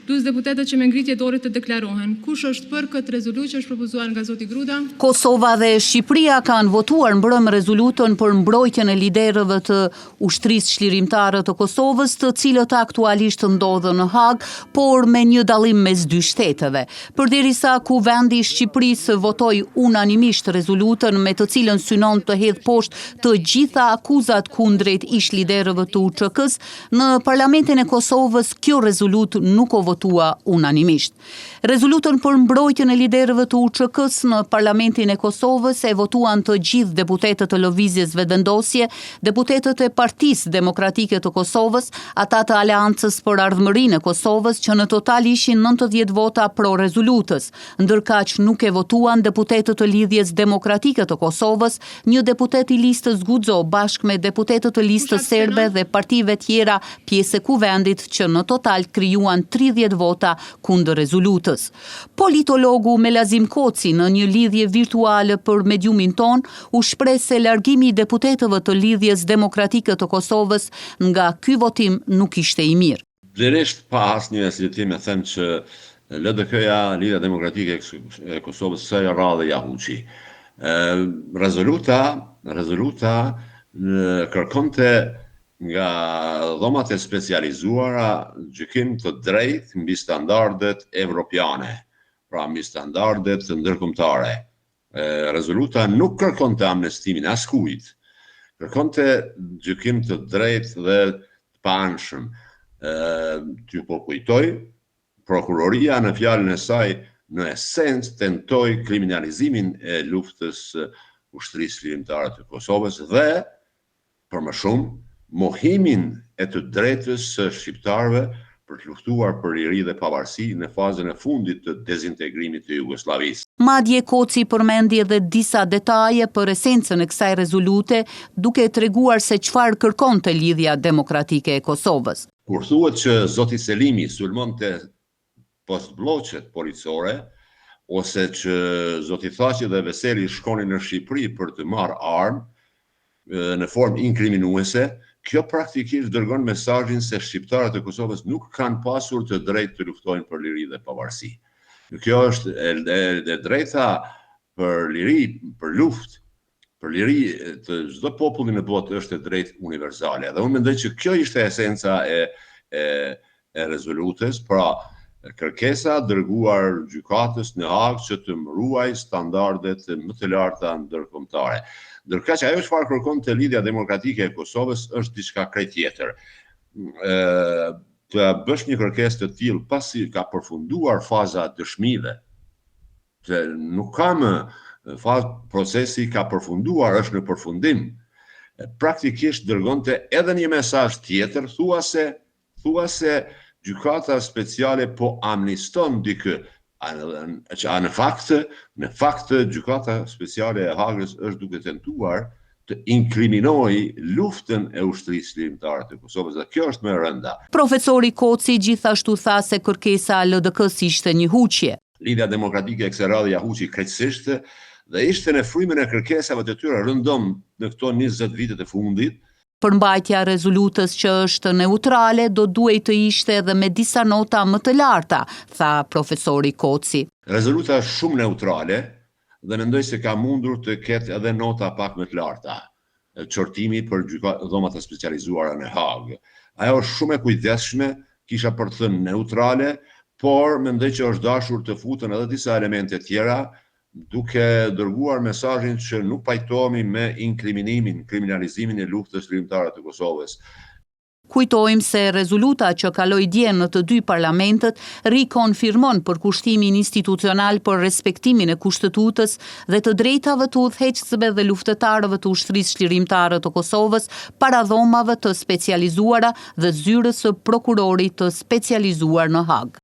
Lutë deputetët që me ngritje dorë të deklarohen. Kush është për këtë rezolutë që është propozuar nga zoti Gruda? Kosova dhe Shqipëria kanë votuar mbrëm rezolutën për mbrojtjen e liderëve të ushtrisë çlirimtare të Kosovës, të cilët aktualisht ndodhen në Hag, por me një dallim mes dy shteteve. Përderisa Kuvendi i Shqipërisë votoi unanimisht rezolutën me të cilën synon të hedhë poshtë të gjitha akuzat kundrejt ish liderëve të UÇK-s, në Parlamentin e Kosovës kjo rezolutë nuk o votua unanimisht. Rezolutën për mbrojtjen e liderëve të UÇK-s në Parlamentin e Kosovës e votuan të gjithë deputetët e Lëvizjes Vetëvendosje, deputetët e Partisë Demokratike të Kosovës, ata të Aleancës për Ardhmërinë e Kosovës, që në total ishin 90 vota pro rezolutës, ndërkaq nuk e votuan deputetët e Lidhjes Demokratike të Kosovës, një deputet i listës Guxo bashkë me deputetët e listës serbe dhe partive tjera pjesë e Kuvendit, që në total krijuan 30 vota kundër rezolutës. Politologu Melazim Koci në një lidhje virtuale për Mediumin ton u shpreh se largimi i deputetëve të Lidhjes Demokratike të Kosovës nga ky votim nuk ishte i mirë. Vlerësisht pa asnjë hezititim e them që LDK-ja, Lidhja Demokratike e Kosovës, së radhë ja huqi. Rezoluta kërkonte nga dhomat e specializuara gjykim të drejtë mbi standardet evropiane, pra mbi standardet ndërkombëtare. Rezoluta nuk kërkonte amnestimin askujt, kërkonte gjykim të drejtë dhe të paanshëm. Ty po kujtoj, prokuroria në fjalën e saj në esencë tentoi kriminalizimin e luftës ushtrisë çlirimtare të Kosovës dhe, për më shumë, mohimin e të drejtës së shqiptarëve për të luftuar për liri dhe pavarësi në fazën e fundit të dezintegrimit të Jugosllavisë. Madje Koci përmendi edhe disa detaje për esencën e kësaj rezolute, duke treguar se çfarë kërkonte Lidhja Demokratike e Kosovës. Kur thuhet që zoti Selimi sulmonte postbllokët policore, ose që zoti Thaçi dhe Veseli shkonin në Shqipëri për të marrë armë në formë inkriminuese, kjo praktikisht dërgon mesazhin se shqiptarët e Kosovës nuk kanë pasur të drejtë të luftojnë për liri dhe pavarësi. Kjo është e drejta për liri, për luftë, për liri të çdo populli në botë është e drejtë universale. Dhe unë mendoj që kjo ishte esenca e rezolutës, pra kërkesa dërguar gjykatës në Hag që të mbruaj standardet më të larta ndërkombëtare. Ndërkaq ajo çfarë kërkon te Lidhja Demokratike e Kosovës është diçka krejt tjetër. Të bësh një kërkesë të tillë pasi ka përfunduar faza e dëshmive. Se nuk ka më procesi ka përfunduar, është në përfundim. Praktikisht dërgonte edhe një mesazh tjetër, thuase gjykata speciale po amniston dikë. Në fakt gjykata speciale e Hagës është duke tentuar të inkriminojë luftën e ushtrisë çlirimtare të Kosovës, dhe kjo është më e rënda. Profesori Koci gjithashtu tha se kërkesa e LDK-s ishte një huqje. Lidhja Demokratike e kësaj radhe ja huqi krejtësisht dhe ishte në frymën e kërkesave të tyre rëndom në këto 20 vitet e fundit. Përmbajtja e rezolutës që është neutrale do duhej të ishte edhe me disa nota më të larta, tha profesori Koci. Rezoluta është shumë neutrale dhe mendoj se ka mundur të ketë edhe nota pak më të larta. Çortimi për dhomat e specializuara në Hag. Ajo është shumë e kujdesshme, kisha për të thënë neutrale, por mendoj që është dashur të futen edhe disa elemente tjera, duke dërguar mesazhin që nuk pajtohemi me inkriminimin, kriminalizimin e luftës çlirimtare të Kosovës. Kujtojmë se rezoluta që kaloi dje në të dy parlamentet rikonfirmon përkushtimin institucional për respektimin e kushtetutës dhe të drejtave të udhëheqësve dhe luftetarëve të ushtrisë çlirimtare të Kosovës para dhomave të specializuara dhe zyrës së prokurorit të specializuar në Hag.